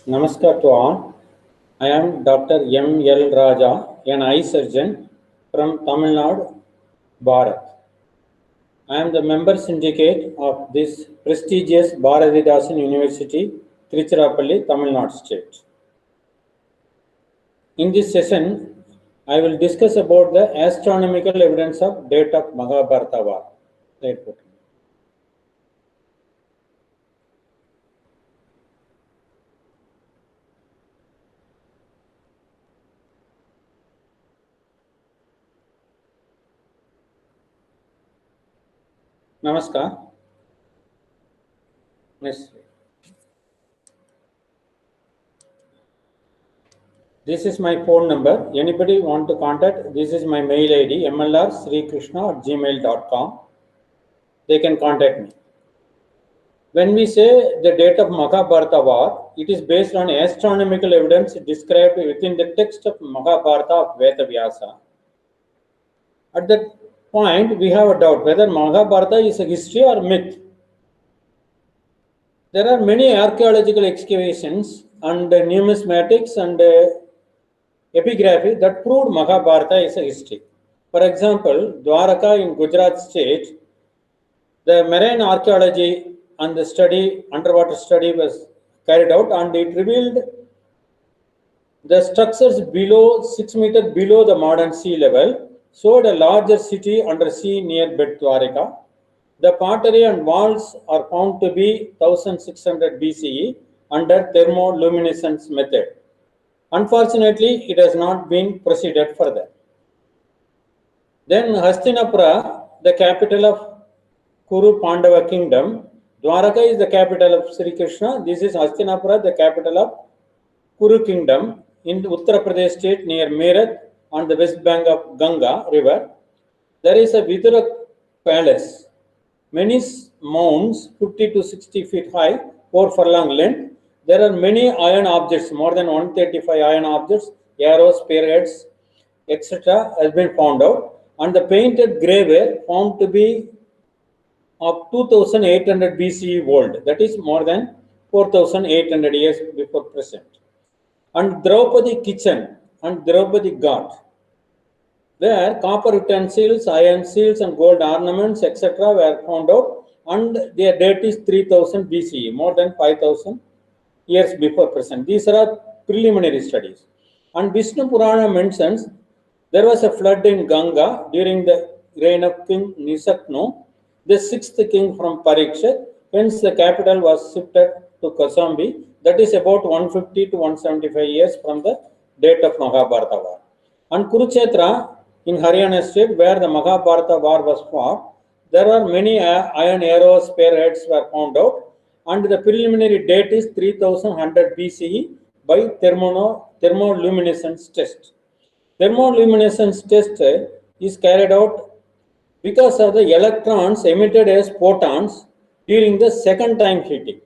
Namaskar to all. I am Dr. M. L. Raja, an eye surgeon from Tamil Nadu, Bharat. I am the member syndicate of this prestigious Bharatidasan University, Tiruchirappalli, Tamil Nadu state. In this session, I will discuss about the astronomical evidence of date of Mahabharata war. Namaskar. Yes. This is my phone number. Anybody want to contact? This is my mail ID mlrsrikrishna@gmail.com. They can contact me. When we say the date of Mahabharata war, it is based on astronomical evidence described within the text of Mahabharata of Vedavyasa. At that point, we have a doubt whether Mahabharata is a history or myth. There are many archaeological excavations and numismatics and epigraphy that proved Mahabharata is a history. For example, Dwaraka in Gujarat state, the marine archaeology and the study, underwater study was carried out, and it revealed the structures below 6 meters below the modern sea level showed a larger city under sea near Bet Dwaraka. The pottery and walls are found to be 1600 BCE under thermoluminescence method. Unfortunately, it has not been proceeded further. Then Hastinapura, the capital of Kuru Pandava kingdom. Dwaraka is the capital of Sri Krishna. This is Hastinapura, the capital of Kuru kingdom in Uttar Pradesh state near Meerut on the west bank of Ganga river. There is a Vidura palace. Many mounds, 50 to 60 feet high, 4 furlong length. There are many iron objects, more than 135 iron objects, arrows, spearheads, etc. has been found out. And the painted graveware found to be of 2800 BCE old, that is more than 4800 years before present. And Draupadi kitchen and Draupadi ghat, where copper utensils, iron seals, and gold ornaments, etc., were found out, and their date is 3000 BCE, more than 5000 years before present. These are preliminary studies. And Vishnu Purana mentions there was a flood in Ganga during the reign of King Nisaknu, the sixth king from Parikshit. Hence, the capital was shifted to Kausambi. That is about 150 to 175 years from the date of Mahabharata war. And Kurukshetra in Haryana state, where the Mahabharata war was fought, there are many iron arrows, spearheads were found out, and the preliminary date is 3100 BCE by thermoluminescence test. Thermoluminescence test is carried out because of the electrons emitted as photons during the second time heating.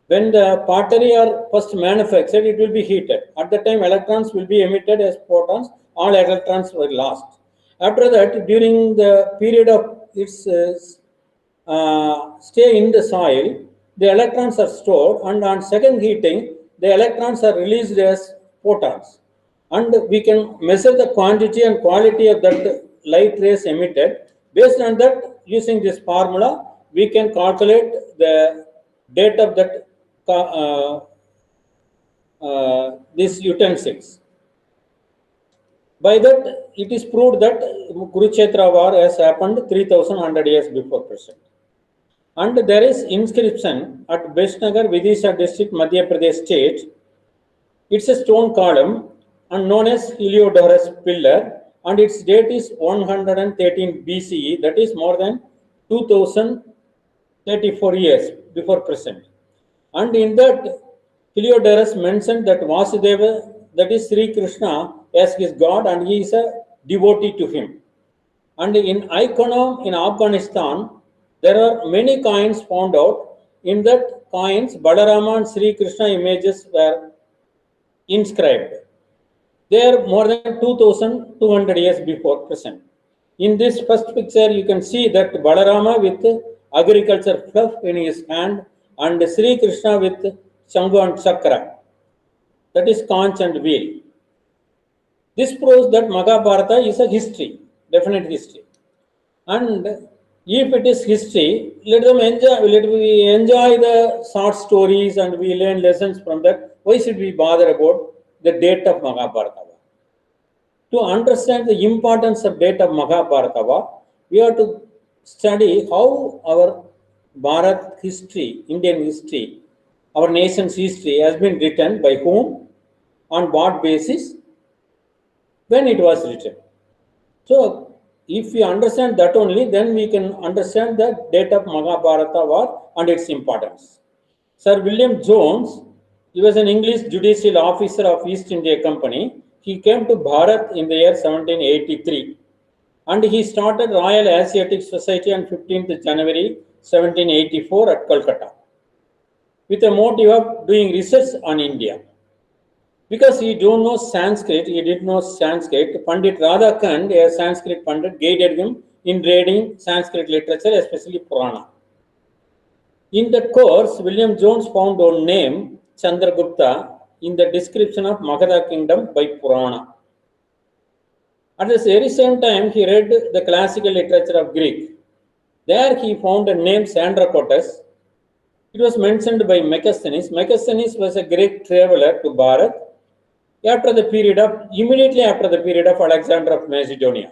When the pottery are first manufactured, it will be heated. At the time, electrons will be emitted as photons. All electrons were lost. After that, during the period of its stay in the soil, the electrons are stored, and on second heating, the electrons are released as photons. And we can measure the quantity and quality of that light rays emitted. Based on that, using this formula, we can calculate the date of that these utensils. By that, it is proved that Kurukshetra war has happened 3100 years before present. And there is inscription at Besnagar, Vidisha district, Madhya Pradesh state. It's a stone column and known as Heliodorus pillar, and its date is 113 BCE, that is more than 2034 years before present. And in that, Heliodorus mentioned that Vasudeva, that is Sri Krishna, as his god, and he is a devotee to him. And in Iconum in Afghanistan, there are many coins found out. In that coins, Balarama and Sri Krishna images were inscribed. They are more than 2200 years before present. In this first picture, you can see that Balarama with agriculture fluff in his hand, and Sri Krishna with Shambhu and Chakra. that is conch and wheel. This proves that Mahabharata is a history, definite history. And if it is history, let we enjoy the short stories and we learn lessons from that. Why should we bother about the date of Mahabharata? To understand the importance of date of Mahabharata, we have to study how our Bharat history, Indian history, our nation's history has been written by whom, on what basis, when it was written. So, if we understand that only, then we can understand the date of Mahabharata war and its importance. Sir William Jones, he was an English judicial officer of East India Company. He came to Bharat in the year 1783 and he started Royal Asiatic Society on 15th January 1784 at Calcutta with a motive of doing research on India. Because he don't know Sanskrit, he did know Sanskrit. Pandit Radhakand, a Sanskrit Pandit, guided him in reading Sanskrit literature, especially Purana. In that course, William Jones found one name, Chandragupta, in the description of Magadha kingdom by Purana. At the very same time, he read the classical literature of Greek. There he found a name Sandracotus. It was mentioned by Megasthenes. Megasthenes was a Greek traveler to Bharat immediately after the period of Alexander of Macedonia.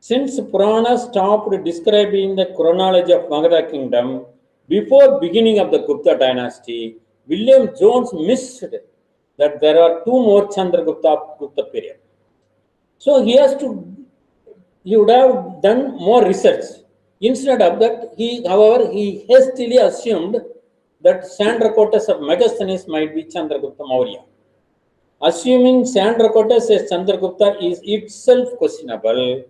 Since Purana stopped describing the chronology of Magadha kingdom before beginning of the Gupta dynasty, William Jones missed that there are two more Gupta period. So he would have done more research. Instead of that, however, he hastily assumed that Sandracotus of Megasthenes might be Chandragupta Maurya. Assuming Sandracotus as Chandragupta is itself questionable,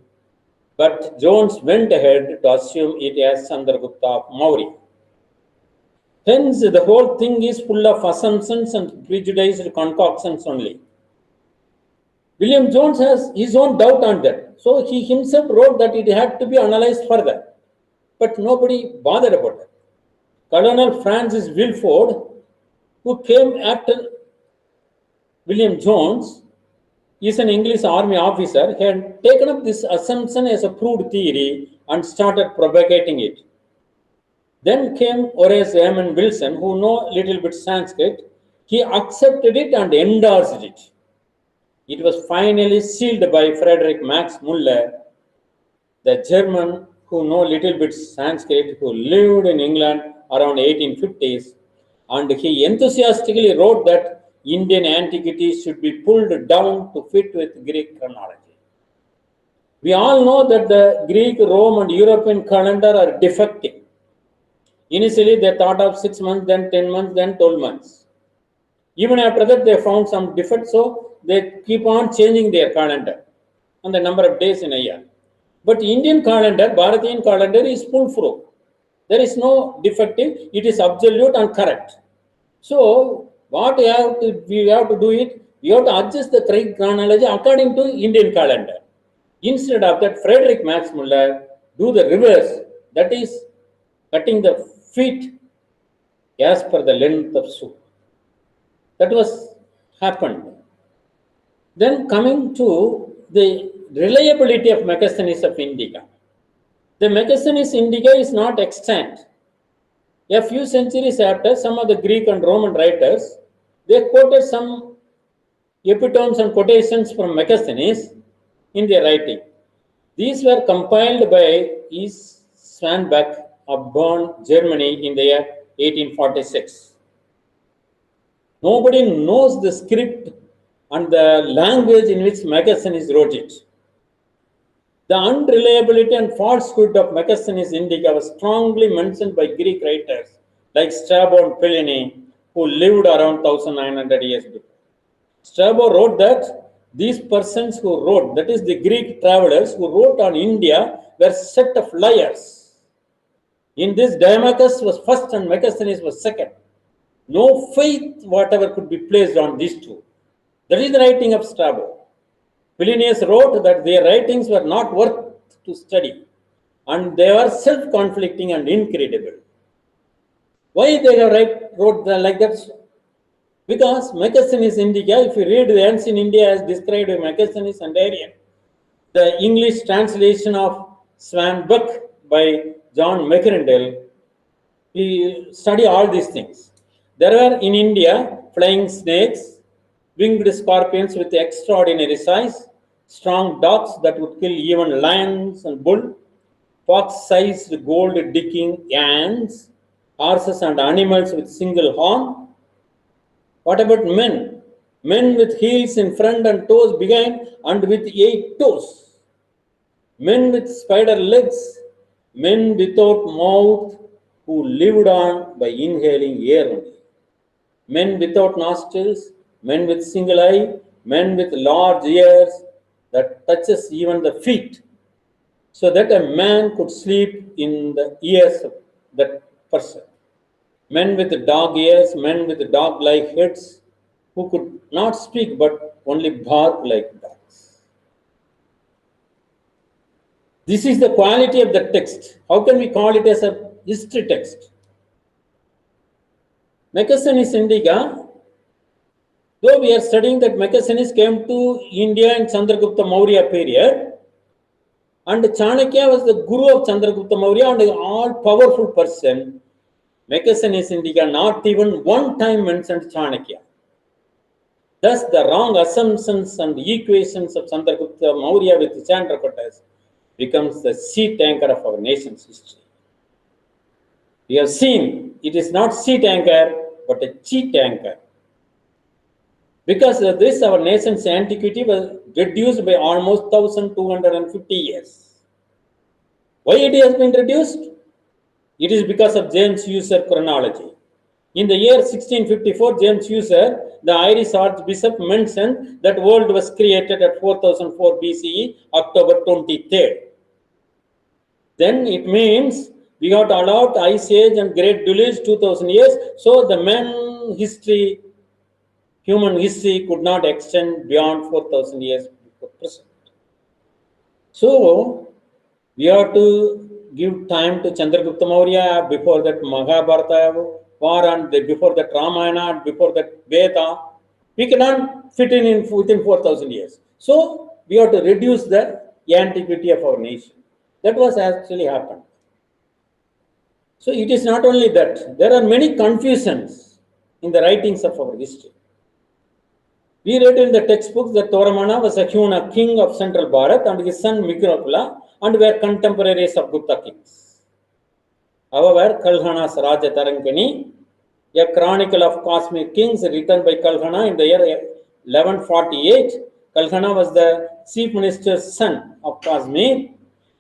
but Jones went ahead to assume it as Chandragupta of Maurya. Hence, the whole thing is full of assumptions and prejudiced concoctions only. William Jones has his own doubt on that. So he himself wrote that it had to be analyzed further. But nobody bothered about it. Colonel Francis Wilford, who came after William Jones, is an English army officer, had taken up this assumption as a proved theory and started propagating it. Then came Horace Raymond Wilson, who know little bit Sanskrit. He accepted it and endorsed it. It was finally sealed by Frederick Max Muller, the German who know little bit Sanskrit, who lived in England around 1850s, and he enthusiastically wrote that Indian antiquities should be pulled down to fit with Greek chronology. We all know that the Greek, Rome, and European calendar are defective. Initially, they thought of 6 months, then 10 months, then 12 months. Even after that, they found some defects, so they keep on changing their calendar and the number of days in a year. But Indian calendar, Bharatian calendar is foolproof. There is no defective, it is absolute and correct. So, what we have to do it, we have to adjust the Greek chronology according to Indian calendar. Instead of that, Frederick Max Muller do the reverse, that is cutting the feet as per the length of shoe. That was happened. Then coming to the reliability of Megasthenes of Indica. The Megasthenes Indica is not extant. A few centuries after, some of the Greek and Roman writers, they quoted some epitomes and quotations from Megasthenes in their writing. These were compiled by E. Swanbach of Bonn, Germany in the year 1846. Nobody knows the script and the language in which Megasthenes wrote it. The unreliability and falsehood of Megasthenes Indica was strongly mentioned by Greek writers like Strabo and Pliny, who lived around 1900 years before. Strabo wrote that these persons who wrote, that is the Greek travelers who wrote on India, were set of liars. In this, Diomachus was first and Megasthenes was second. No faith whatever could be placed on these two. That is the writing of Strabo. Plinius wrote that their writings were not worth to study and they were self-conflicting and incredible. Why they wrote like that? Because Megasthenes Indica, if you read the ancient India as described by Megasthenes and Arrian, the English translation of Swanbuck by John McCrindle, we study all these things. There were in India flying snakes, winged scorpions with extraordinary size, strong dogs that would kill even lions and bull, fox-sized gold-digging ants, horses and animals with single horn. What about men? Men with heels in front and toes behind and with 8 toes. Men with spider legs. Men without mouth who lived on by inhaling air only. Men without nostrils. Men with single eye. Men with large ears that touches even the feet, so that a man could sleep in the ears of that person. Men with dog ears, men with dog-like heads, who could not speak but only bark like dogs. This is the quality of the text. How can we call it as a history text? Megasthenes Indica, though we are studying that Megasthenes came to India in Chandragupta Maurya period, and Chanakya was the guru of Chandragupta Maurya and an all-powerful person, Megasthenes Indica not even one time mentioned Chanakya. Thus, the wrong assumptions and equations of Chandragupta Maurya with Chandragupta becomes the seat anchor of our nation's history. We have seen it is not seat anchor but a cheat anchor. Because of this, our nation's antiquity was reduced by almost 1250 years. Why it has been reduced? It is because of James Ussher chronology. In the year 1654, James Ussher, the Irish archbishop, mentioned that world was created at 4004 BCE, October 23rd. Then it means we got allowed Ice Age and Great Deluge 2000 years, so the human history could not extend beyond 4000 years before present. So we have to give time to Chandragupta Maurya, before that Mahabharata war, and before that Ramayana, and before that Veda. We cannot fit in within 4000 years. So we have to reduce the antiquity of our nation. That was actually happened. So it is not only that, there are many confusions in the writings of our history. We read in the textbooks that Toramana was a Huna king of central Bharat and his son Mikrakula and were contemporaries of Gupta kings. However, Kalhana's Raja Tarangani, a chronicle of Kashmir kings written by Kalhana in the year 1148, Kalhana was the chief minister's son of Kashmir.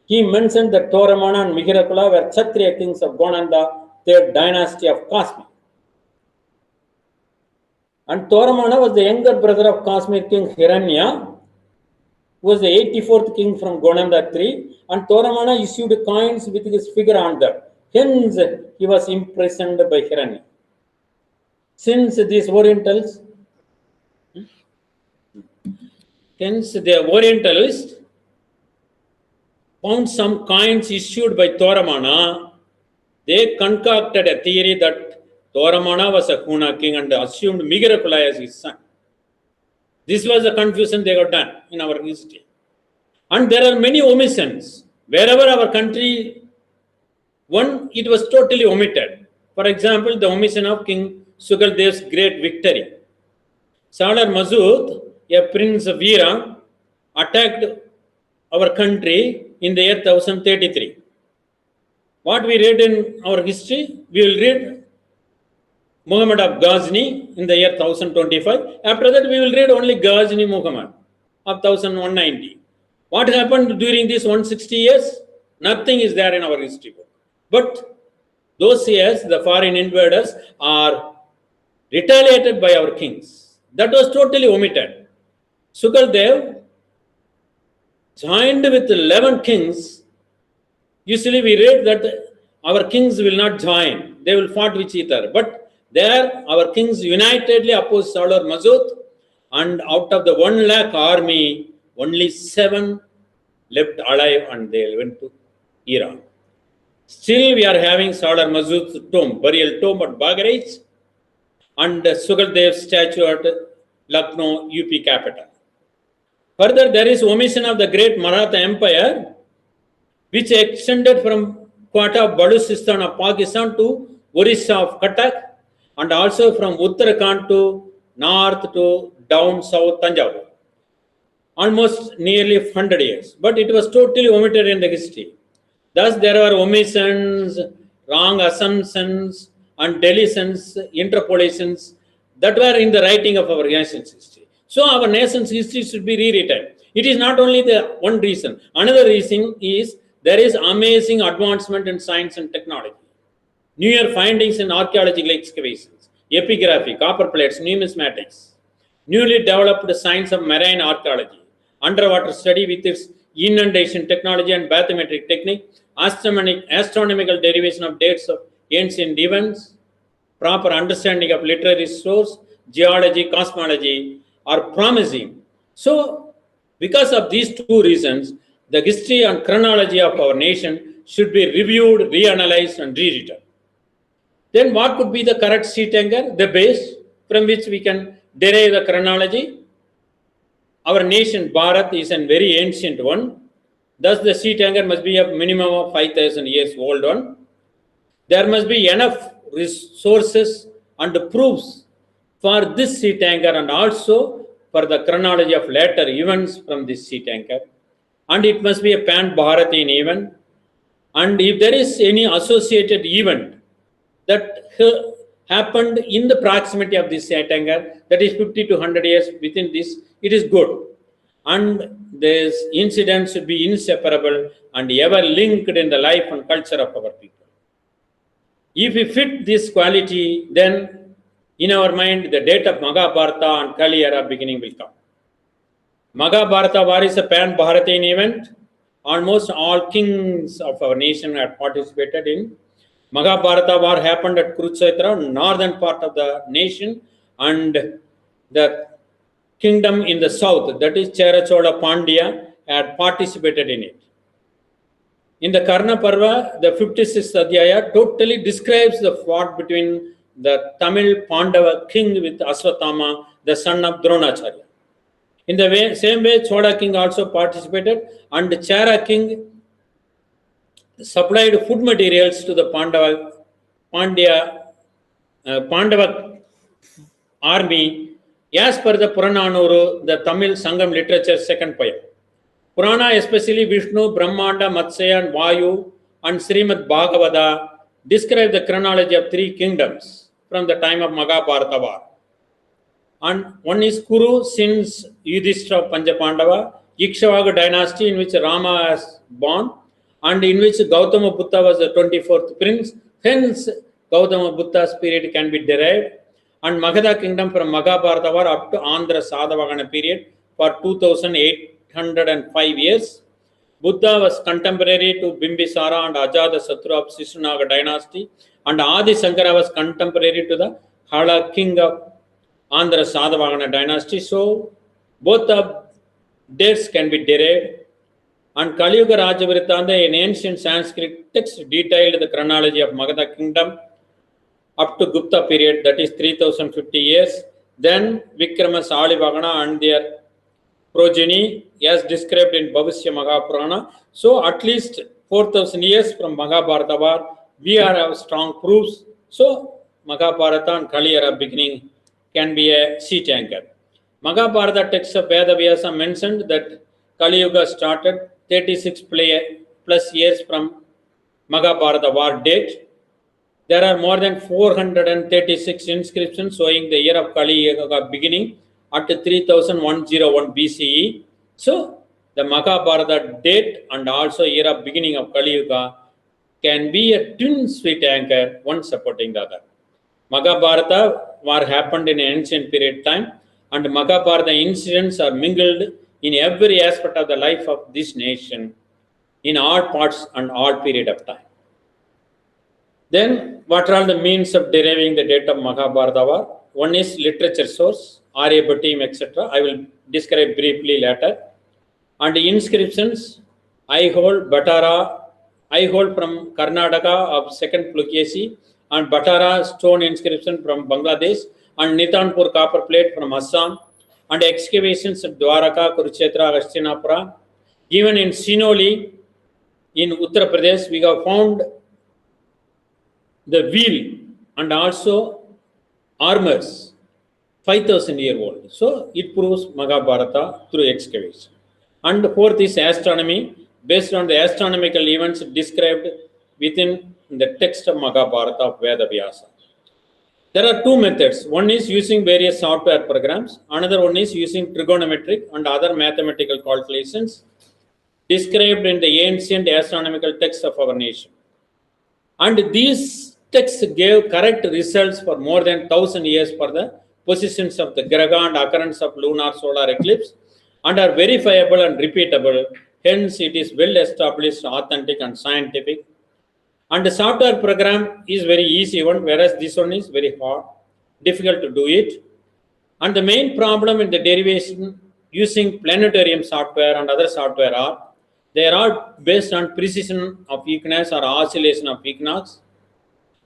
He mentioned that Toramana and Mihirakula were Kshatriya kings of Gonanda, third dynasty of Kashmir. And Toramana was the younger brother of Kashmir king Hiranya, who was the 84th king from Gonanda III, and Toramana issued coins with his figure on them. Hence, he was imprisoned by Hiranya. Since the Orientalists found some coins issued by Toramana, they concocted a theory that Toramana was a Huna king and assumed Mihirakula as his son. This was the confusion they got done in our history. And there are many omissions. Wherever our country won, it was totally omitted. For example, the omission of King Sukaldev's great victory. Salar Masood, a prince of Veera, attacked our country in the year 1033. What we read in our history, we will read Muhammad of Ghazni in the year 1025. After that, we will read only Ghazni Muhammad of 1190. What happened during these 160 years? Nothing is there in our history book. But those years, the foreign invaders are retaliated by our kings. That was totally omitted. Sukaldev joined with 11 kings. Usually we read that our kings will not join. They will fight with each other. But there, our kings unitedly opposed Salar Masood, and out of the 1 lakh army, only 7 left alive and they went to Iran. Still, we are having Salar Masood's tomb, burial tomb at Bagharaj. and Sugaldev statue at Lucknow, UP capital. Further, there is omission of the great Maratha Empire, which extended from Quetta of Baluchistan of Pakistan to Orissa of Cuttack, and also from Uttarakhand to north to down south Tanjavur. Almost nearly 100 years, but it was totally omitted in the history. Thus, there are omissions, wrong assumptions, and deletions, interpolations that were in the writing of our nation's history. So, our nation's history should be rewritten. It is not only the one reason. Another reason is there is amazing advancement in science and technology. Newer findings in archaeological excavations, epigraphy, copper plates, numismatics, newly developed science of marine archaeology, underwater study with its inundation technology and bathymetric technique, astronomical derivation of dates of ancient events, proper understanding of literary source, geology, cosmology are promising. So, because of these two reasons, the history and chronology of our nation should be reviewed, reanalyzed, and rewritten. Then what could be the correct seat anchor, the base from which we can derive the chronology? Our nation, Bharat, is a very ancient one. Thus, the seat anchor must be a minimum of 5,000 years old one. There must be enough resources and proofs for this seat anchor and also for the chronology of later events from this seat anchor. And it must be a pan-Bharatian event. And if there is any associated event that happened in the proximity of this seat anchor, that is 50 to 100 years within this, it is good. And this incident should be inseparable and ever linked in the life and culture of our people. If we fit this quality, then in our mind, the date of Mahabharata and Kali era beginning will come. Mahabharata war is a pan-Bharatian event. Almost all kings of our nation had participated in. Mahabharata war happened at Kurukshetra, northern part of the nation, and the kingdom in the south, that is Chera Chola Pandya, had participated in it. In the Karna Parva, the 56th Adhyaya totally describes the fight between the Tamil Pandava king with Aswathama, the son of Dronacharya. In the same way, Chola king also participated, and the Chera king supplied food materials to the Pandava army as per the Purananuru, the Tamil Sangam literature second poem. Purana, especially Vishnu, Brahmanda, Matsya, and Vayu, and Srimad Bhagavata describe the chronology of three kingdoms from the time of Mahabharata war. And one is Kuru, since Yudhishthira of Panchapandava, Ikshvaku dynasty in which Rama was born, and in which Gautama Buddha was the 24th prince. Hence, Gautama Buddha's period can be derived. And Magadha kingdom from Mahabharata war up to Andhra Sadhavahana period for 2805 years. Buddha was contemporary to Bimbisara and Ajatasattu of Sisunaga dynasty, and Adi Shankara was contemporary to the Hala king of Andhra Sadhavahana dynasty. So, both of dates can be derived. And Kali Yuga Rajavrittanta, an ancient Sanskrit text, detailed the chronology of Magadha kingdom up to Gupta period, that is 3050 years. Then Vikrama Salivagana and their progeny, as described in Bhavishya Mahapurana. So at least 4000 years from Mahabharata war, we have strong proofs. So Mahabharata and Kali era beginning can be a seat anchor. Mahabharata text of Veda Vyasa mentioned that Kali Yuga started 36 plus years from Mahabharata war date. There are more than 436 inscriptions showing the year of Kali Yuga beginning at 3101 BCE. So, the Mahabharata date and also year of beginning of Kali Yuga can be a twin sweet anchor, one supporting the other. Mahabharata war happened in ancient period time, and Mahabharata incidents are mingled in every aspect of the life of this nation in all parts and all period of time. Then, what are all the means of deriving the date of Mahabharata war? One is literature source, Aryabhatta, etc. I will describe briefly later. And the inscriptions, Aihole, Batara, Aihole from Karnataka of second Pulakesi, and Batara stone inscription from Bangladesh, and Nitanpur copper plate from Assam, and excavations at Dwaraka, Kurukshetra, Hastinapura. Even in Sinoli, in Uttar Pradesh, we have found the wheel and also armors 5,000 year old. So it proves Mahabharata through excavation. And fourth is astronomy, based on the astronomical events described within the text of Mahabharata of Veda Vyasa. There are two methods. One is using various software programs. Another one is using trigonometric and other mathematical calculations described in the ancient astronomical texts of our nation. And these texts gave correct results for more than 1,000 years for the positions of the Graha and occurrence of lunar solar eclipse, and are verifiable and repeatable. Hence, it is well established, authentic, and scientific. And the software program is very easy one, whereas this one is very hard, difficult to do it. And the main problem in the derivation using planetarium software and other software are, they are all based on precision of equinox or oscillation of equinox.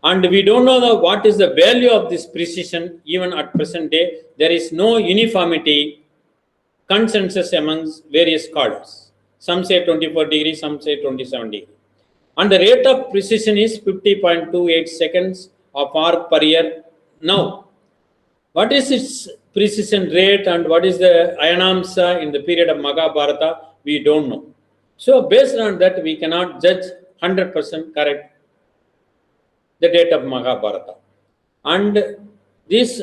And we don't know what is the value of this precision even at present day. There is no uniformity, consensus amongst various scholars. Some say 24 degrees, some say 27 degrees. And the rate of precision is 50.28 seconds of arc per year. Now, what is its precision rate and what is the Ayanamsa in the period of Mahabharata? We don't know. So, based on that, we cannot judge 100% correct the date of Mahabharata. And this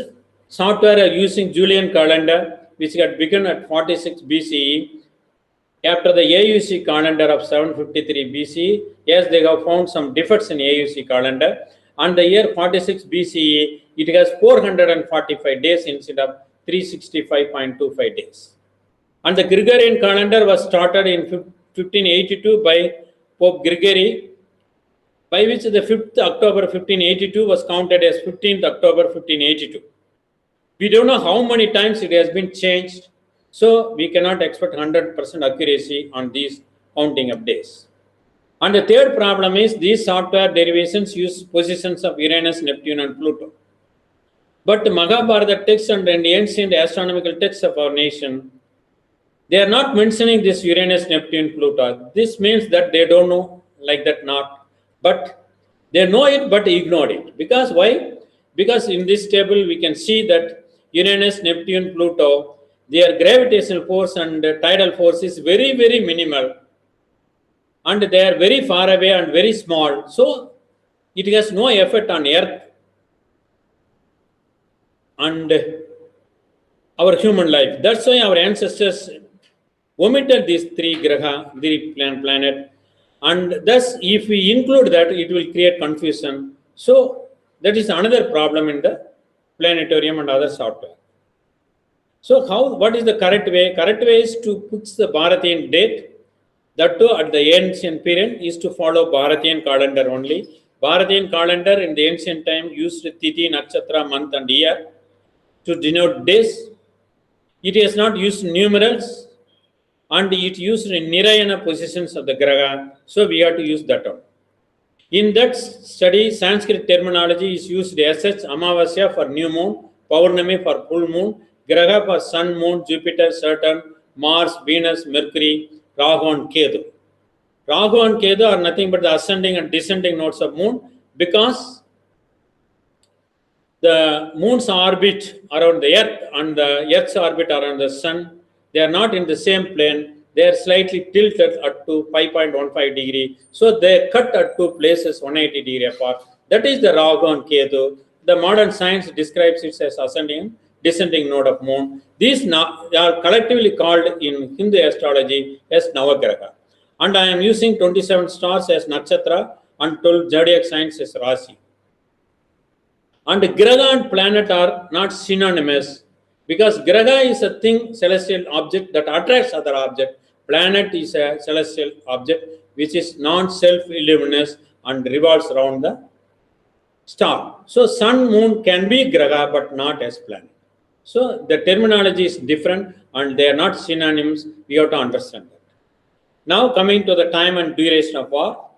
software are using Julian calendar, which had begun at 46 BCE. After the AUC calendar of 753 BCE, yes, they have found some defects in AUC calendar. And the year 46 BCE, it has 445 days instead of 365.25 days. And the Gregorian calendar was started in 1582 by Pope Gregory, by which the 5th October 1582 was counted as 15th October 1582. We don't know how many times it has been changed, so we cannot expect 100% accuracy on these counting of days. And the third problem is these software derivations use positions of Uranus, Neptune, and Pluto. But the Mahabharata text and the ancient astronomical texts of our nation, they are not mentioning this Uranus, Neptune, Pluto. This means that they don't know like that, not. But they know it but ignored it. Because why? Because in this table we can see that Uranus, Neptune, Pluto, their gravitational force and tidal force is very, very minimal. And they are very far away and very small. So it has no effect on Earth and our human life. That's why our ancestors omitted these three graha, three planet. And thus, if we include that, it will create confusion. So that is another problem in the planetarium and other software. So what is the correct way? Correct way is to put the Bharatian date. That too at the ancient period is to follow Bharatian calendar only. Bharatian calendar in the ancient time used Tithi, Nakshatra, month and year to denote days. It has not used numerals and it used in Nirayana positions of the Graha. So we have to use that one. In that study, Sanskrit terminology is used as such: Amavasya for new moon, Paurnami for full moon, Graha for sun, moon, Jupiter, Saturn, Mars, Venus, Mercury, Rahu and Ketu. Rahu and Ketu are nothing but the ascending and descending nodes of moon, because the moon's orbit around the earth and the earth's orbit around the sun, they are not in the same plane. They are slightly tilted at to 5.15 degree. So they cut at two places 180 degree apart. That is the Rahu and Ketu. The modern science describes it as ascending descending node of moon. These are collectively called in Hindu astrology as Navagraha. And I am using 27 stars as Nakshatra and 12 zodiac signs as Rasi. And Graha and planet are not synonymous, because Graha is a thing, celestial object that attracts other object. Planet is a celestial object which is non-self-illuminous and revolves around the star. So sun, moon can be Graha but not as planet. So the terminology is different and they are not synonyms. We have to understand that. Now coming to the time and duration of war,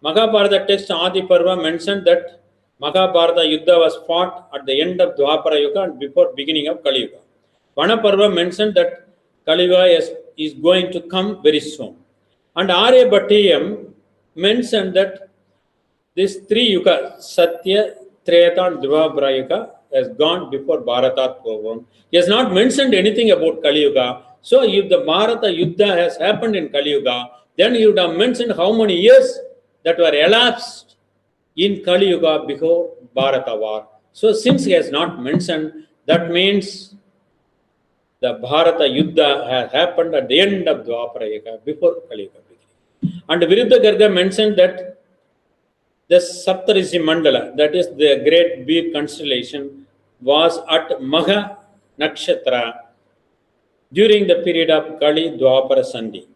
Mahabharata text Adi Parva mentioned that Mahabharata Yuddha was fought at the end of Dwapara Yuga and before beginning of Kali Yuga. Vanaparva mentioned that Kali Yuga is going to come very soon. And R.A. Bhattiyam mentioned that these 3 yugas, Satya, Treta and Dvapara Yuga, has gone before Bharata program. He has not mentioned anything about Kali Yuga. So if the Bharata Yuddha has happened in Kali Yuga, then he would have mentioned how many years that were elapsed in Kali Yuga before Bharata war. So since he has not mentioned, that means the Bharata Yuddha has happened at the end of Dwapara Yuga, before Kali Yuga beginning. And Viruddha Garga mentioned that the Saptarishi Mandala, that is the great big constellation, was at Magha Nakshatra during the period of Kali Dwapara Sandhi.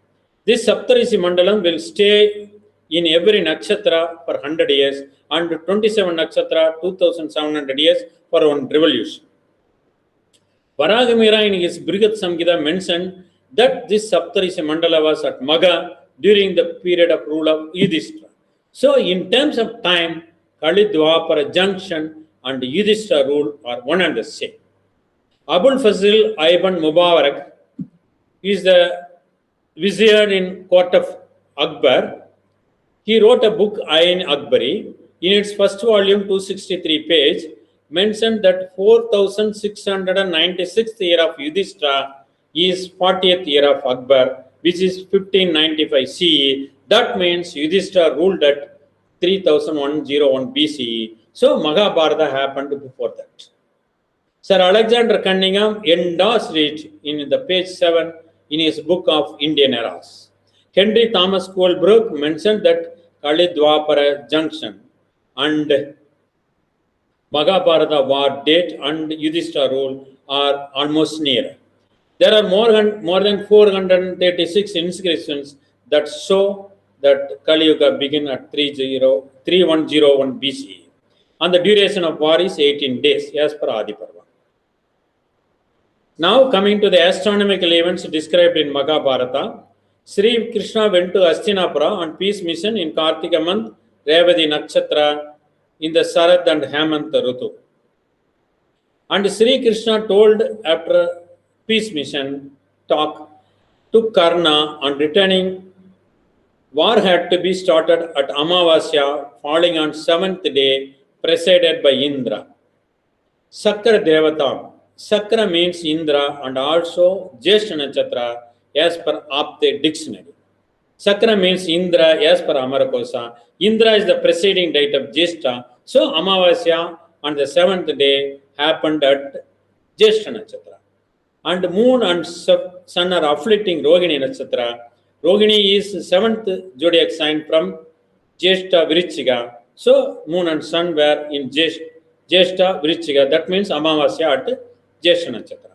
This Saptarishi Mandalam will stay in every nakshatra for 100 years and 27 nakshatra 2700 years for one revolution. Varahamihira in his Brihat Samhita mentioned that this Saptarishi Mandala was at Magha during the period of rule of Yudhishthira. So in terms of time, Kali Dwapara junction and Yudhishthira rule are one and the same. Abul Fazil Ibn Mubarak is the vizier in court of Akbar. He wrote a book, Ayn Akbari. In its first volume, 263 page, mentioned that 4696th year of Yudhishthira is 40th year of Akbar, which is 1595 CE. That means Yudhishthira ruled at 3101 BCE. So Mahabharata happened before that. Sir Alexander Cunningham endorsed it in the page 7 in his book of Indian Eras. Henry Thomas Colebrook mentioned that Kali Dwapara junction and Mahabharata war date and Yudhishthira rule are almost near. There are more than 436 inscriptions that show that Kali Yuga began at 3101 BCE. And the duration of war is 18 days as per Adi Parva. Now coming to the astronomical events described in Mahabharata, Sri Krishna went to Hastinapura on peace mission in Kartika month, Revati Nakshatra, in the Sarad and Hemant Rutu. And Sri Krishna told after peace mission talk to Karna on returning, war had to be started at Amavasya, falling on 7th day, presided by Indra. Sakra Devata. Sakra means Indra and also Jeshta Nakshatra as per Apte dictionary. Sakra means Indra as per Amarakosa. Indra is the preceding date of Jeshta. So Amavasya on the 7th day happened at Jeshta Nakshatra. And moon and sun are afflicting Rohini Nakshatra. Rohini is 7th zodiac sign from Jeshta Vrichchiga. So moon and sun were in Jeshta Vrichchiga. That means Amavasya at Jeshta Nakshatra.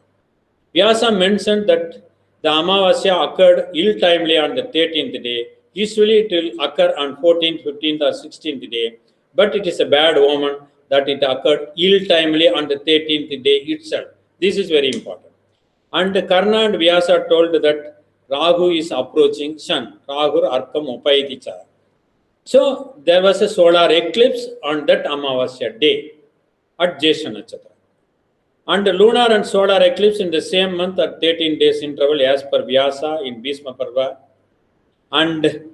Vyasa mentioned that the Amavasya occurred ill-timely on the 13th day. Usually it will occur on 14th, 15th or 16th day. But it is a bad omen that it occurred ill-timely on the 13th day itself. This is very important. And Karna and Vyasa told that Rahu is approaching Sun. Rahu Arkam Upaiticha. So there was a solar eclipse on that Amavasya day at Jeshta Nakshatra. And lunar and solar eclipse in the same month at 13 days interval as per Vyasa in Bhishma Parva. And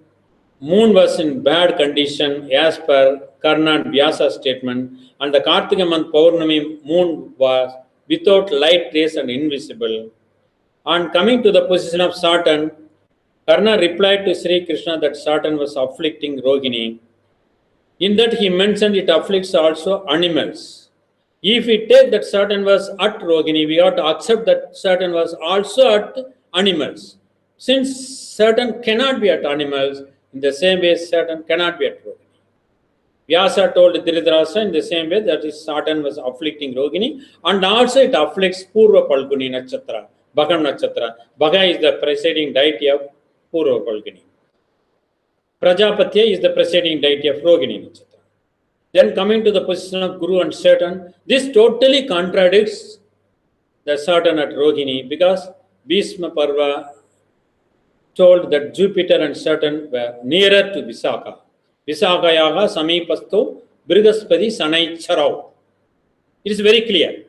moon was in bad condition as per Karna and Vyasa statement. And the Kartika month Paurnami moon was without light rays and invisible. And coming to the position of Saturn, Karna replied to Sri Krishna that Saturn was afflicting Rohini. In that he mentioned it afflicts also animals. If we take that Saturn was at Rohini, we have to accept that Saturn was also at animals. Since Saturn cannot be at animals, in the same way Saturn cannot be at Rohini. Vyasa told Dhritarashtra in the same way that Saturn was afflicting Rohini, and also it afflicts Purva Palguni Nakshatra, Bhagam Nakshatra. Bhaga is the preceding deity of Purva Palguni. Prajapatya is the preceding deity of Rohini Nakshatra. Then coming to the position of Guru and Saturn, this totally contradicts the Saturn at Rohini because Bhishma Parva told that Jupiter and Saturn were nearer to Visakha. Visakhayaha Samipasto Brihaspati Sanai Charau. It is very clear.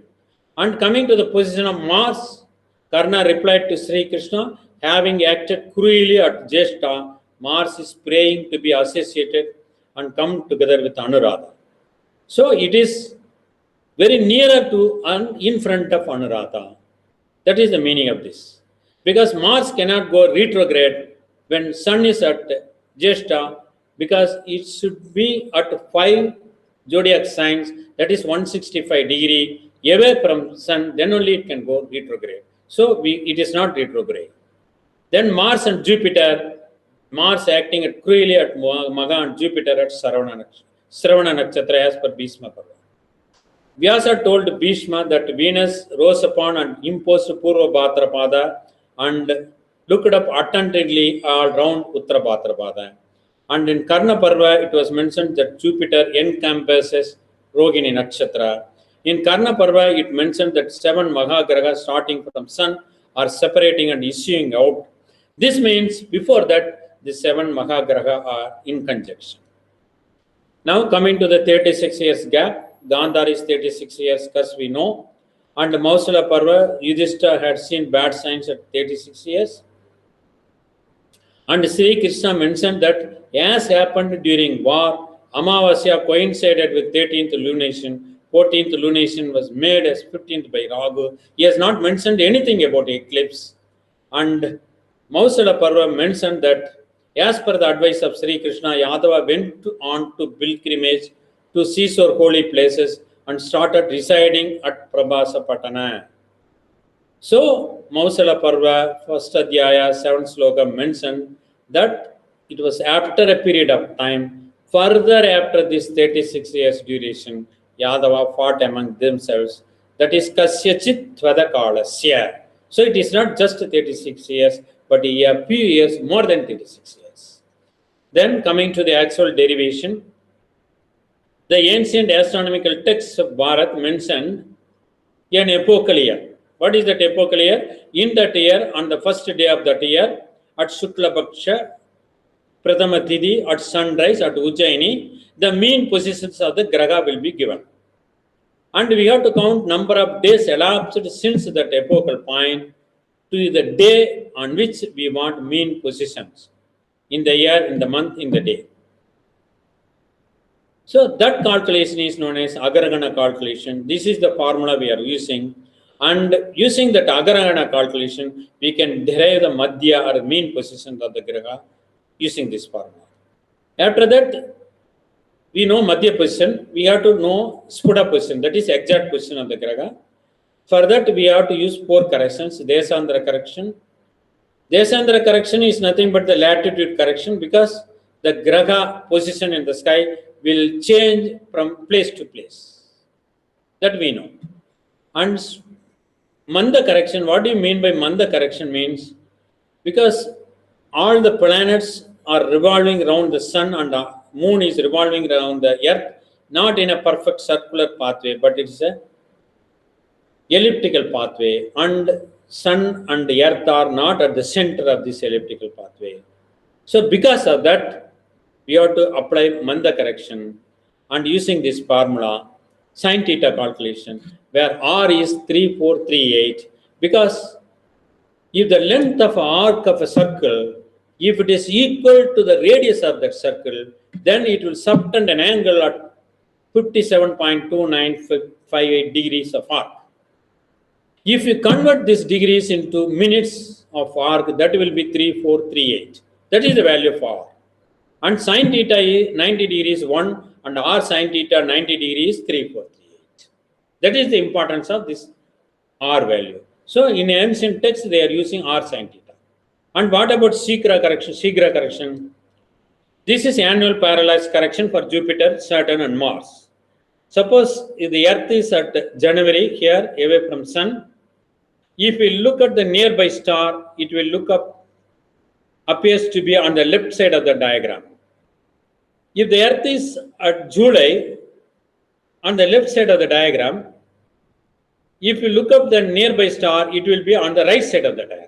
And coming to the position of Mars, Karna replied to Sri Krishna, having acted cruelly at Jeshta, Mars is praying to be associated and come together with Anuradha. So it is very nearer to and in front of Anuradha. That is the meaning of this. Because Mars cannot go retrograde when Sun is at Jeshta, because it should be at 5 zodiac signs, that is 165 degree away from Sun, then only it can go retrograde. So it is not retrograde. Then Mars and Jupiter, Mars acting at cruelly at Magha and Jupiter at Shravana Nakshatra as per Bhishma Parva. Vyasa told Bhishma that Venus rose upon and imposed Purva Bhadrapada and looked up attentively all round Uttara Bhadrapada. And in Karna Parva, it was mentioned that Jupiter encompasses Rohini Nakshatra. In Karna Parva, it mentioned that 7 Mahagraha starting from Sun are separating and issuing out. This means before that, the 7 Mahagraha are in conjunction. Now coming to the 36 years gap, Gandhar is 36 years, because we know. And Mausala Parva, Yudhishthira had seen bad signs at 36 years. And Sri Krishna mentioned that as happened during war, Amavasya coincided with 13th lunation. 14th lunation was made as 15th by Rahu. He has not mentioned anything about eclipse. And Mausala Parva mentioned that as per the advice of Sri Krishna, Yadava went on to pilgrimage to seashore holy places and started residing at Prabhasa Patana. So, Mausala Parva, first Adhyaya, 7th sloka mentioned that it was after a period of time, further after this 36 years duration, Yadava fought among themselves, that is Kasyachit Tvadakalasya. So, it is not just 36 years, but a few years more than 36 years. Then, coming to the actual derivation, the ancient astronomical texts of Bharat mentioned an epochal year. What is that epochal year? In that year, on the first day of that year, at Shukla Bhaksha, Prathama Tithi, at sunrise, at Ujjaini, the mean positions of the Graha will be given. And we have to count number of days elapsed since that epochal point to the day on which we want mean positions in the year, in the month, in the day. So that calculation is known as Agaragana calculation. This is the formula we are using. And using that Agaragana calculation, we can derive the Madhya or mean positions of the Graha using this formula. After that, we know Madhya position. We have to know Sputa position, that is exact position of the Graha. For that, we have to use 4 corrections. Desandra correction. Desandra correction is nothing but the latitude correction, because the Graha position in the sky will change from place to place. That we know. And Manda correction, what do you mean by Manda correction means? Because all the planets are revolving around the sun and the moon is revolving around the earth, not in a perfect circular pathway, but it's a elliptical pathway, and sun and the earth are not at the center of this elliptical pathway. So because of that, we have to apply Manda correction, and using this formula, sin theta calculation, where r is 3438, because if the length of arc of a circle, if it is equal to the radius of that circle, then it will subtend an angle at 57.2958 degrees of arc. If you convert these degrees into minutes of arc, that will be 3438. That is the value of r. And sin theta is 90 degrees 1, and r sin theta 90 degrees 3438. That is the importance of this r value. So in ancient texts, they are using r sin theta. And what about Shigra correction? This is annual parallax correction for Jupiter, Saturn, and Mars. Suppose if the Earth is at January here, away from Sun, if we look at the nearby star, it will appears to be on the left side of the diagram. If the Earth is at July, on the left side of the diagram, if you look up the nearby star, it will be on the right side of the diagram.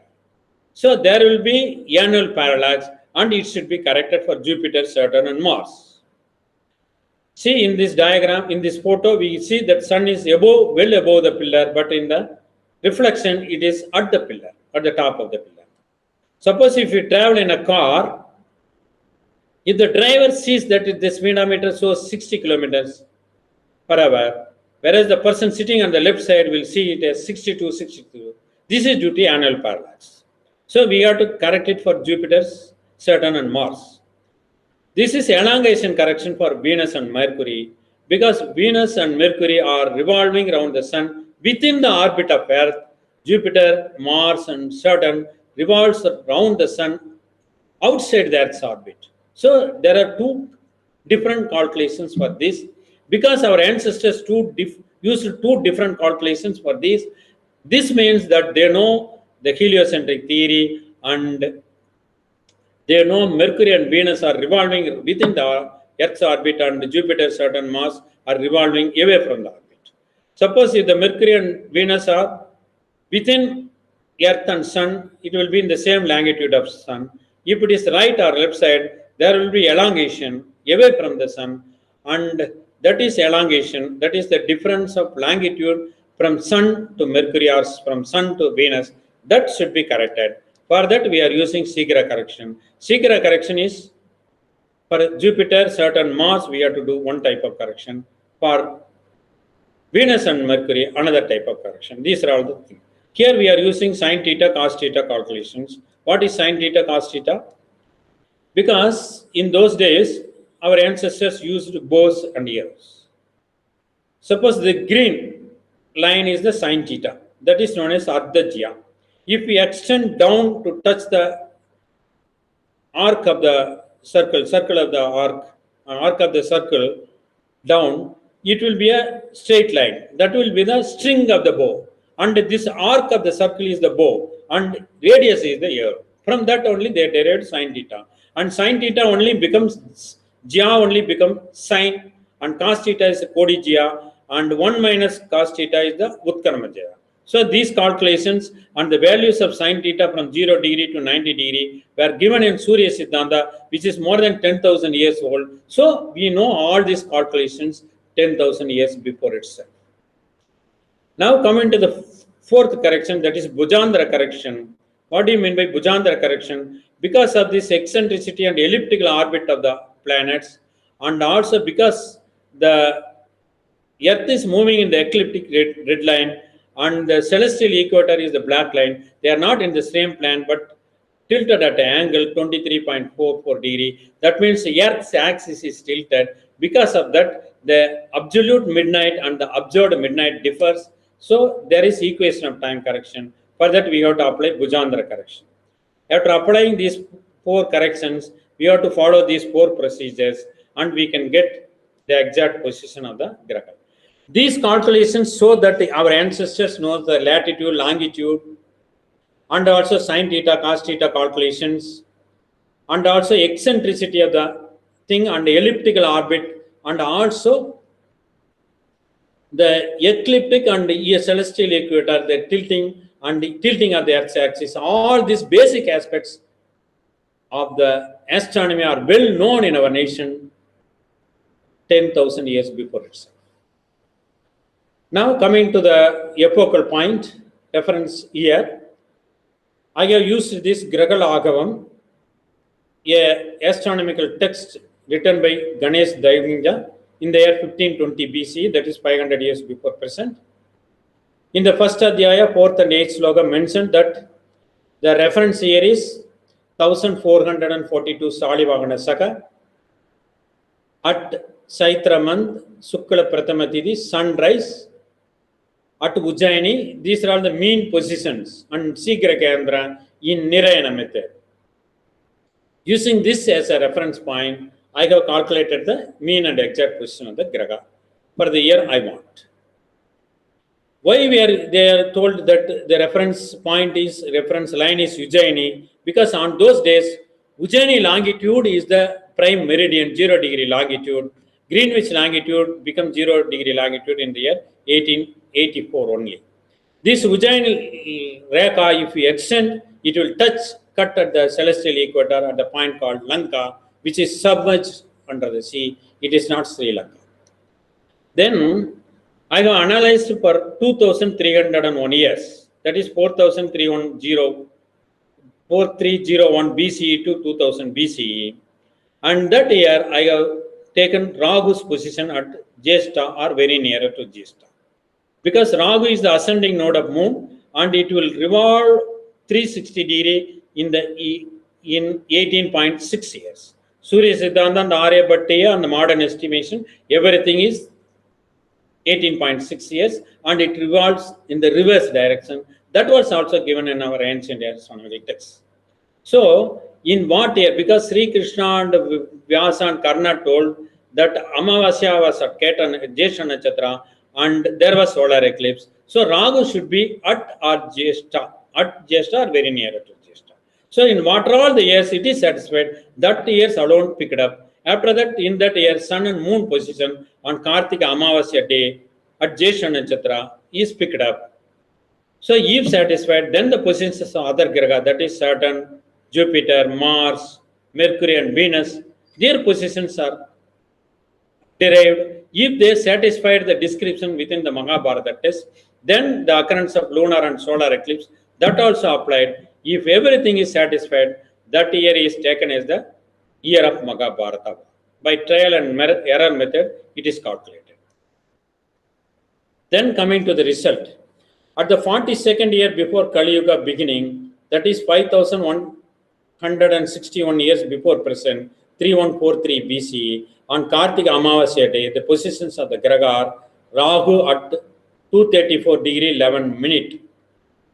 So there will be annual parallax, and it should be corrected for Jupiter, Saturn, and Mars. See in this diagram, in this photo, we see that sun is above, well above the pillar, but in the reflection, it is at the pillar, at the top of the pillar. Suppose if you travel in a car, if the driver sees that the speedometer shows 60 kilometers per hour, whereas the person sitting on the left side will see it as 62, 62. This is due to annual parallax. So we have to correct it for Jupiter, Saturn, and Mars. This is elongation correction for Venus and Mercury because Venus and Mercury are revolving around the Sun within the orbit of Earth. Jupiter, Mars, and Saturn revolves around the Sun outside the Earth's orbit. So there are two different calculations for this because our ancestors used two different calculations for this. This means that they know the heliocentric theory and they know Mercury and Venus are revolving within the Earth's orbit and Jupiter, Saturn, Mars are revolving away from the orbit. Suppose if the Mercury and Venus are within Earth and Sun, it will be in the same longitude of Sun. If it is right or left side, there will be elongation away from the Sun, and that is elongation, that is the difference of longitude from Sun to Mercury or from Sun to Venus, that should be corrected. For that, we are using Shigra correction. Shigra correction is for Jupiter, Saturn, Mars, we have to do one type of correction. For Venus and Mercury, another type of correction. These are all the things. Here we are using sin theta, cos theta calculations. What is sin theta, cos theta? Because in those days, our ancestors used bows and arrows. Suppose the green line is the sin theta. That is known as Ardhajya. If we extend down to touch the arc of the circle of the arc of the circle down, it will be a straight line. That will be the string of the bow. And this arc of the circle is the bow. And radius is the arrow. From that only they derived sin theta. And sin theta only becomes, jya only becomes sin. And cos theta is kodi jya. And 1 minus cos theta is the utkarma jya. So these calculations and the values of sin theta from 0 degree to 90 degree were given in Surya Siddhanta, which is more than 10,000 years old. So we know all these calculations 10,000 years before itself. Now coming to the fourth correction, that is Bhujandhara correction. What do you mean by Bhujandhara correction? Because of this eccentricity and elliptical orbit of the planets, and also because the Earth is moving in the ecliptic red line, and the celestial equator is the black line. They are not in the same plane but tilted at an angle 23.44 degree. That means the Earth's axis is tilted. Because of that, the absolute midnight and the observed midnight differs. So there is equation of time correction. For that, we have to apply Bhujandhara correction. After applying these four corrections, we have to follow these four procedures and we can get the exact position of the graha. These calculations show that our ancestors know the latitude, longitude, and also sin theta, cos theta calculations, and also eccentricity of the thing and elliptical orbit, and also the ecliptic and celestial equator, the tilting and the tilting of the Earth's axis. All these basic aspects of the astronomy are well known in our nation 10,000 years before itself. Now coming to the epochal point, reference here, I have used this Gragala Agavam, a astronomical text written by Ganesh Daivinja in the year 1520 BC, that is 500 years before present. In the first adhyaya, 4th and 8th sloka mentioned that the reference here is 1442 Salivagana Saka at Saitra month, Sukla Prathama Tithi, sunrise at Ujjaini. These are all the mean positions and Shigra Kendra in Nirayana method. Using this as a reference point, I have calculated the mean and exact position of the Graha for the year I want. Why they are told that the reference point is, reference line is Ujjaini? Because on those days, Ujjaini longitude is the prime meridian, 0 degree longitude. Greenwich longitude becomes 0 degree longitude in the year 1884 only. This Ujjaini Rekha, if we extend, it will cut at the celestial equator at the point called Lanka, which is submerged under the sea. It is not Sri Lanka. Then I have analyzed for 2301 years, that is 4301 BCE to 2000 BCE, and that year I have taken Rahu's position at Jyeshtha or very nearer to Jyeshtha, because Rahu is the ascending node of moon and it will revolve 360 degree in 18.6 years. Surya Siddhanta and Aryabhatiya and the modern estimation, everything is 18.6 years and it revolves in the reverse direction. That was also given in our ancient astronomical texts. So, in what year? Because Sri Krishna and Vyasa and Karna told that Amavasya was at Jyeshtha Nakshatra and there was solar eclipse. So, Rahu should be at Jyeshtha or very near to Jyeshtha. So, in what all the years it is satisfied, that years alone picked up. After that, in that year, sun and moon position on Kartika Amavasya day at Jyeshtha Nakshatra is picked up. So, if satisfied, then the positions of other Graha, that is Saturn, Jupiter, Mars, Mercury and Venus, their positions are derived. If they satisfied the description within the Mahabharata test, then the occurrence of lunar and solar eclipse, that also applied. If everything is satisfied, that year is taken as the year of Mahabharata. By trial and error method, it is calculated. Then coming to the result. At the 42nd year before Kali Yuga beginning, that is 5161 years before present, 3143 BCE, on Kartika Amavasya day, the positions of the Graha are Rahu at 234 degree 11 minute.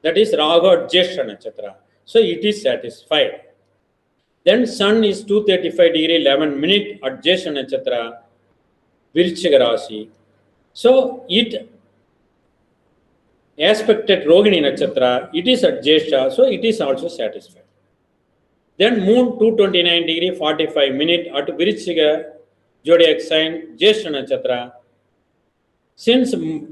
That is Rahu at Jyeshtha Nakshatra. So it is satisfied. Then Sun is 235 degree 11 minute at Jyeshtha Nakshatra, Virchika Rasi. So it aspected Rohini Nakshatra, it is at Jyeshtha, so it is also satisfied. Then Moon 229 degree 45 minute at Virchika zodiac sign Jyeshtha Nakshatra. Since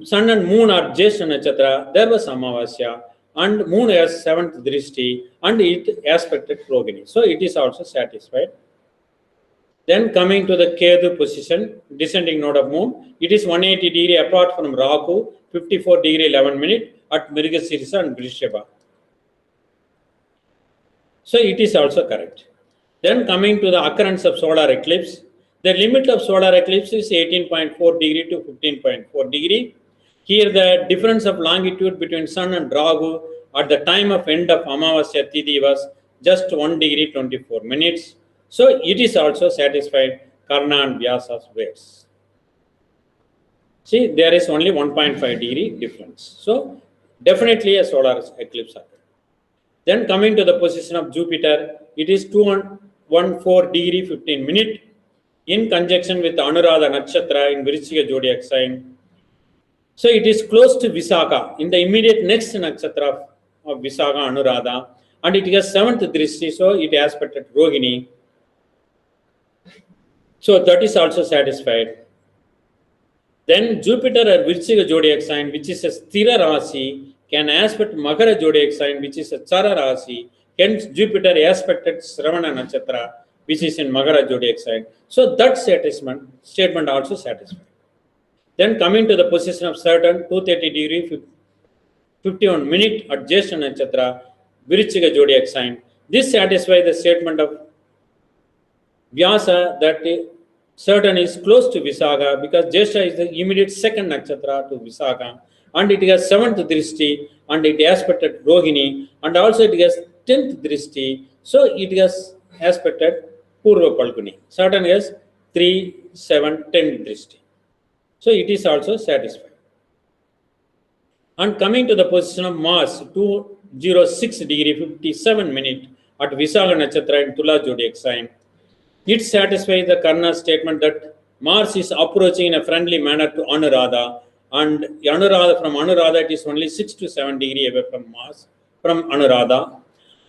Sun and Moon are Jyeshtha Nakshatra, there was Amavasya and Moon has 7th Drishti and it aspected Rohini. So it is also satisfied. Then coming to the Ketu position, descending node of Moon, it is 180 degree apart from Rahu, 54 degree 11 minute at Mrigasirisa and Vrishaba. So it is also correct. Then coming to the occurrence of solar eclipse, the limit of solar eclipse is 18.4 degree to 15.4 degree. Here the difference of longitude between Sun and Rahu at the time of end of Amavasya Tithi was just 1 degree 24 minutes. So it is also satisfied Karna and Vyasa's ways. See, there is only 1.5 degree difference. So definitely a solar eclipse occurred. Then coming to the position of Jupiter, it is 214 degree 15 minute in conjunction with Anuradha Nakshatra in Virchika zodiac sign. So it is close to Visakha, in the immediate next nakshatra of Visakha Anuradha, and it has 7th Drishti, so it aspected Rohini. So that is also satisfied. Then Jupiter at Virchika zodiac sign, which is a Sthira Rasi, can aspect Makara zodiac sign, which is a Chara Rasi. Hence Jupiter aspected Shravana Nakshatra, which is in Makara zodiac sign. So that statement also satisfied. Then coming to the position of Saturn, 230 degree 51 minute at Jyeshtha Nakshatra, Virchika zodiac sign. This satisfies the statement of Vyasa that Saturn is close to Visakha because Jyeshtha is the immediate second nakshatra to Visakha and it has 7th Drishti and it aspected Rohini and also it has 10th Drishti. So it has aspected Purva Palguni. Saturn has 3, 7, 10 Drishti. So it is also satisfied. And coming to the position of Mars, 206 degree 57 minute at Visakha Nakshatra in Tula zodiac sign. It satisfies the Karna statement that Mars is approaching in a friendly manner to Anuradha, and Anuradha, from Anuradha it is only 6 to 7 degree away from Mars, from Anuradha,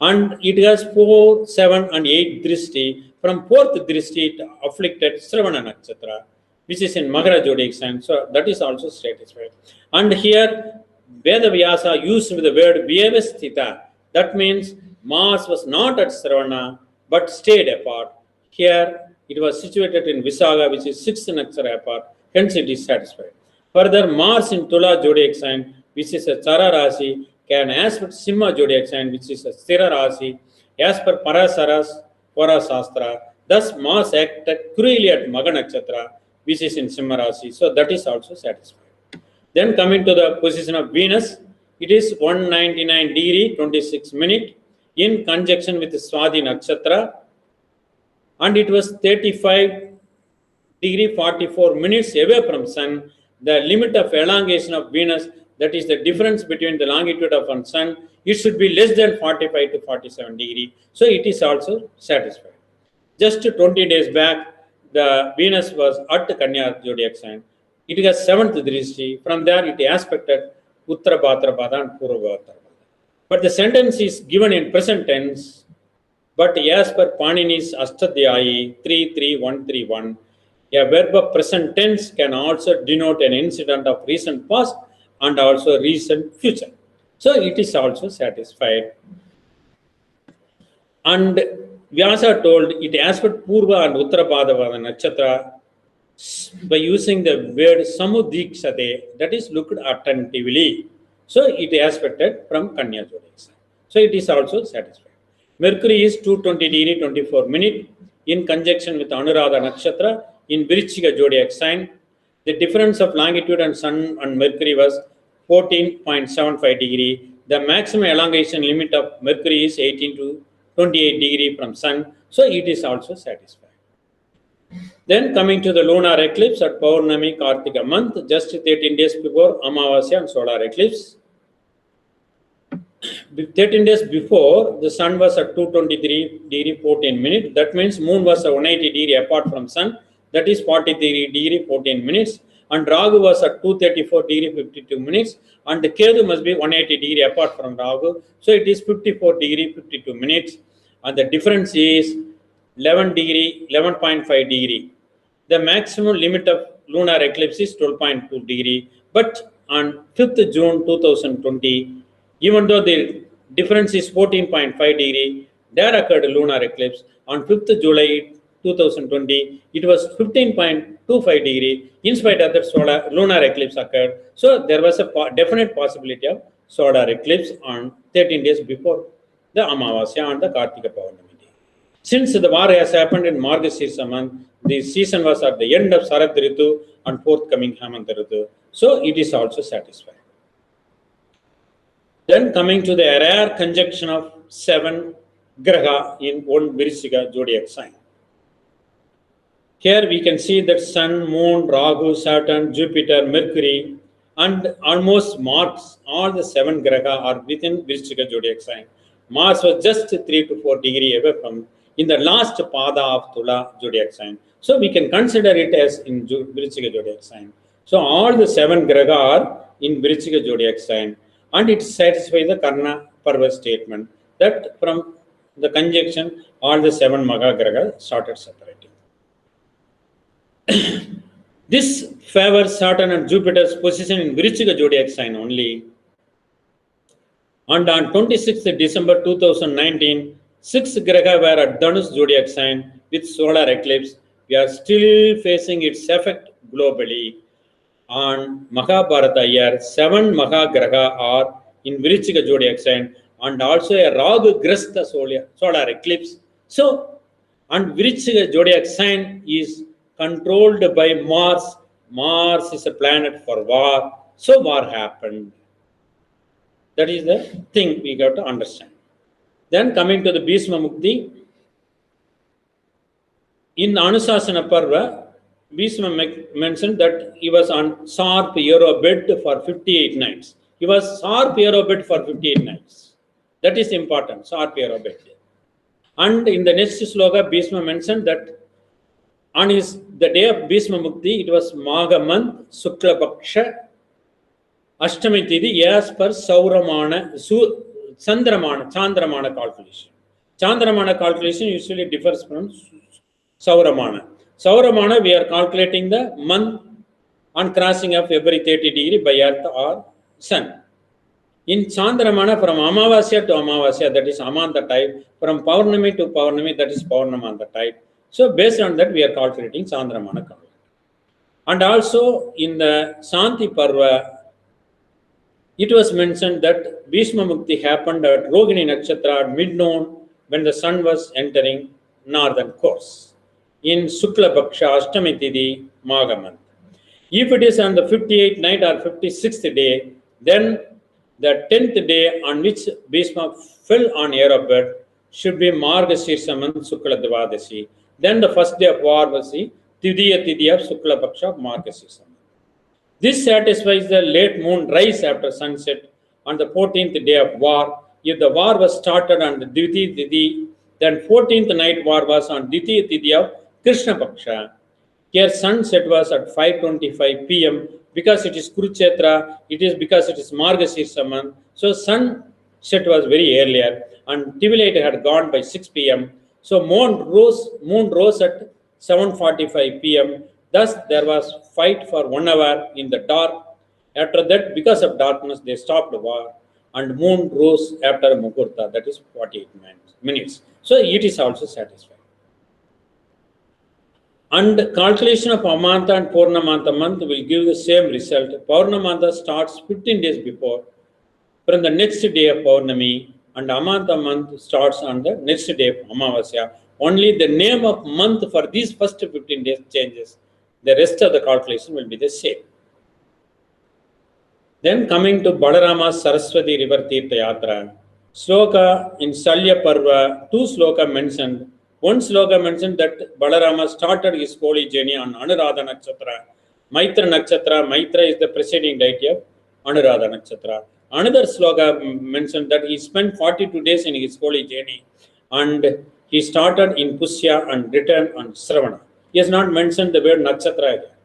and it has 4, 7 and 8 Drishti. From 4th Drishti it afflicted Shravana Nakshatra, which is in Makara zodiac sign, so that is also satisfied. And here Veda Vyasa used the word Vyavasthita, that means Mars was not at Shravana but stayed apart. Here it was situated in Visakha, which is 6th nakshatra apart. hence it is satisfied. Further, Mars in Tula zodiac sign, which is a Chara Rasi, can aspect Simha zodiac sign, which is a Sthira Rasi, as per Parasaras Vara Shastra. Thus, Mars acted cruelly at Maga Nakshatra, which is in Simha Rasi, so that is also satisfied. Then coming to the position of Venus, it is 199 degree 26 minute in conjunction with Swadhi Nakshatra, and it was 35 degree 44 minutes away from Sun. The limit of elongation of Venus, that is the difference between the longitude of one Sun, it should be less than 45 to 47 degree. So it is also satisfied. Just 20 days back, the Venus was at Kanya zodiac sign. It has 7th drishti. From there, it aspected Uttara Bhadrapada and Purva Bhadrapada. But the sentence is given in present tense. But as per Panini's Ashtadhyayi 33131, a verb of present tense can also denote an incident of recent past and also recent future. So it is also satisfied. And Vyasa told it as per Purva and Uttara Bhadrapada Nakshatra by using the word Samudikshate, that is looked attentively. So it is aspected from Kanya zodiac sign. So it is also satisfied. Mercury is 220 degree 24 minute in conjunction with Anuradha Nakshatra in Vrichika zodiac sign. The difference of longitude and Sun and Mercury was 14.75 degree. The maximum elongation limit of Mercury is 18 to 28 degree from Sun. So it is also satisfied. Then coming to the lunar eclipse at Paurnami Kartika month, just 13 days before Amavasya and solar eclipse. 13 days before, the Sun was at 223 degree 14 minutes. That means Moon was at 180 degree apart from Sun. That is 43 degree 14 minutes. And Rahu was at 234 degree 52 minutes. And the Ketu must be 180 degree apart from Rahu. So it is 54 degree 52 minutes. And the difference is 11.5 degree. The maximum limit of lunar eclipse is 12.2 degree. But on 5th June 2020, even though the difference is 14.5 degree, there occurred a lunar eclipse. On 5th July 2020, it was 15.25 degree. In spite of that, lunar eclipse occurred. So there was a definite possibility of solar eclipse on 13 days before the Amavasya and the Kartika Paurnami. Since the war has happened in Margashirsha month, the season was at the end of Sarad Ritu and forthcoming Hemant Ritu. So it is also satisfied. Then coming to the rare conjunction of 7 Graha in one Vrichika zodiac sign. Here we can see that Sun, Moon, Rahu, Saturn, Jupiter, Mercury, and almost Mars, all the 7 Graha are within Vrichika zodiac sign. Mars was just 3 to 4 degree away from in the last pada of Tula zodiac sign. So we can consider it as in Vrichika zodiac sign. So all the 7 Graha are in Vrichika zodiac sign. And it satisfies the Karna Parva statement that from the conjunction, all the 7 Maga Graha started separating. This favors Saturn and Jupiter's position in Vrichika zodiac sign only. And on 26th December 2019, 6 Graha were at Dhanush zodiac sign with solar eclipse. We are still facing its effect globally. On Mahabharata year, 7 Mahagraha are in Vrichika zodiac sign and also a Rahu Grasta solar eclipse. So, and Vrichika zodiac sign is controlled by Mars. Mars is a planet for war. So, war happened. That is the thing we got to understand. Then coming to the Bhishma Mukti. In Anusasana Parva, Bhishma mentioned that he was on sharp arrow bed for 58 nights. He was sharp arrow bed for 58 nights. That is important, sharp arrow bed. And in the next sloka, Bhishma mentioned that on the day of Bhishma Mukti, it was Magha month, Sukla Paksha, Ashtami Tithi, as per Sauramana, Chandramana calculation. Chandramana calculation usually differs from Sauramana. Sauramana, we are calculating the month on crossing of every 30 degree by Earth or Sun. In Chandramana, from Amavasya to Amavasya, that is Amanta type, from Paurnami to Paurnami, that is Paurnamanta type. So based on that, we are calculating Chandramana calculation. And also in the Shanti Parva, it was mentioned that Bhishma Mukti happened at Rohini Nakshatra at mid-noon when the sun was entering northern course in Shukla Paksha Ashtami Tithi Magha month. If it is on the 58th night or 56th day, then the 10th day on which Bhishma fell on Aeropet should be Margashirsha month Shukla Dvadasi. Then the first day of war was the Tidiya Tithi of Shukla Paksha of Margashirsha. This satisfies the late moon rise after sunset on the 14th day of war. If the war was started on the Dvitiya Tithi, then 14th night war was on Dvitiya Tithi of Krishna Paksha. Here sunset was at 5:25 p.m. because it is Kurukshetra, it is because it is Margashirsha month. So sunset was very earlier and twilight had gone by 6 p.m. So moon rose at 7:45 p.m. Thus there was fight for 1 hour in the dark. After that, because of darkness, they stopped the war and moon rose after Muhurta, that is 48 minutes. So it is also satisfied. And calculation of Amanta and Purnamanta month will give the same result. Purnamanta starts 15 days before, from the next day of Purnami, and Amanta month starts on the next day of Amavasya. Only the name of month for these first 15 days changes. The rest of the calculation will be the same. Then coming to Balarama's Saraswati River Tirtha Yatra, Sloka in Salya Parva, 2 sloka mentioned. One sloka mentioned that Balarama started his holy journey on Anuradha Nakshatra. Maitra Nakshatra, Maitra is the preceding deity of Anuradha Nakshatra. Another sloka mentioned that he spent 42 days in his holy journey and he started in Pusya and returned on Sravana. He has not mentioned the word Nakshatra again.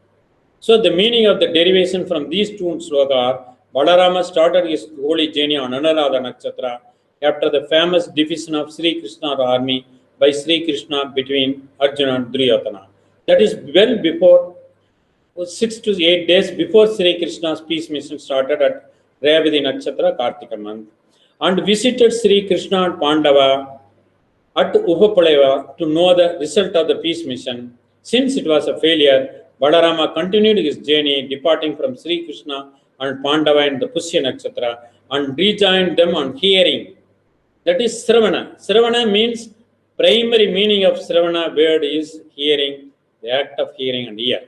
So the meaning of the derivation from these 2 sloka are Balarama started his holy journey on Anuradha Nakshatra after the famous division of Sri Krishna army by Sri Krishna between Arjuna and Duryodhana. That is well before 6 to 8 days before Sri Krishna's peace mission started at Revati Nakshatra Kartika month, and visited Sri Krishna and Pandava at Upapaleva to know the result of the peace mission. Since it was a failure, Balarama continued his journey, departing from Sri Krishna and Pandava in the Pusya Nakshatra and rejoined them on hearing. That is Sravana. Sravana means, primary meaning of Sravana word is hearing, the act of hearing and ear.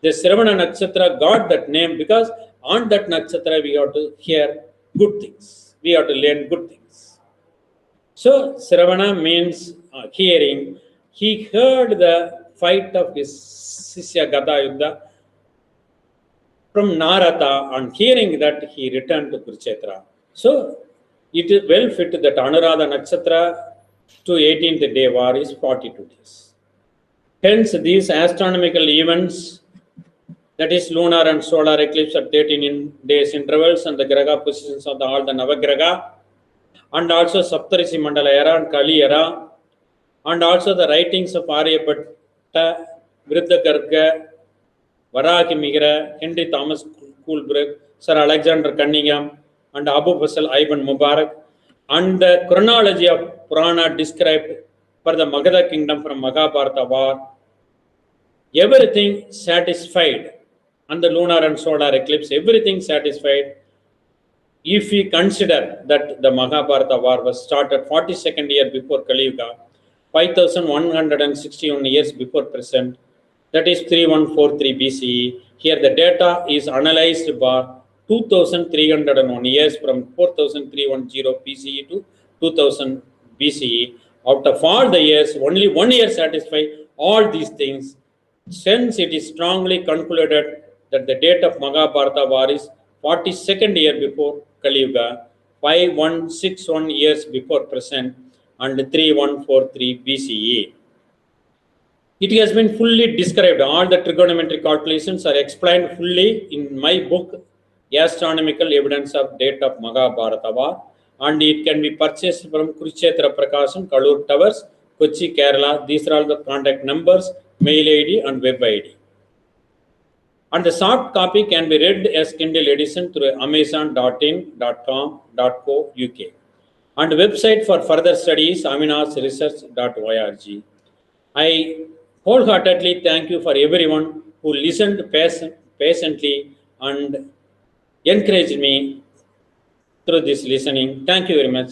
The Sravana Nakshatra got that name because on that Nakshatra we have to hear good things. We have to learn good things. So Sravana means hearing. He heard the fight of his Sisya Gada Yuddha from Narada, and hearing that he returned to Kurukshetra. So it is well fit that Anuradha Nakshatra to 18th day war is 42 days. Hence these astronomical events, that is lunar and solar eclipse at 13 days intervals and the Graha positions of all the Navagraha, and also Saptarishi Mandala era and Kali era, and also the writings of Aryabhatta, Vriddha Garga, Varahi Migra, Henry Thomas Coolbrith, Sir Alexander Cunningham, and Abu Fasal Ibn Mubarak, and the chronology of Purana described for the Magadha kingdom from Mahabharata war. Everything satisfied, and the lunar and solar eclipse, everything satisfied. If we consider that the Mahabharata war was started 42nd year before Kali Yuga, 5161 years before present, that is 3143 BCE. Here the data is analyzed by 2301 years from 4310 BCE to 2000 BCE. Out of all the years, only 1 year satisfies all these things. Since it is strongly concluded that the date of Mahabharata war is 42nd year before Kali Yuga, 5161 years before present, and 3143 BCE. It has been fully described. All the trigonometric calculations are explained fully in my book, Astronomical Evidence of Date of Mahabharata War, and it can be purchased from Kurukshetra Prakasam, Kalur Towers, Kochi, Kerala. These are all the contact numbers, mail ID and web ID. And the soft copy can be read as Kindle edition through amazon.in.com.co.uk. And website for further studies, aminasresearch.org. I wholeheartedly thank you for everyone who listened patiently and encouraged me through this listening. Thank you very much.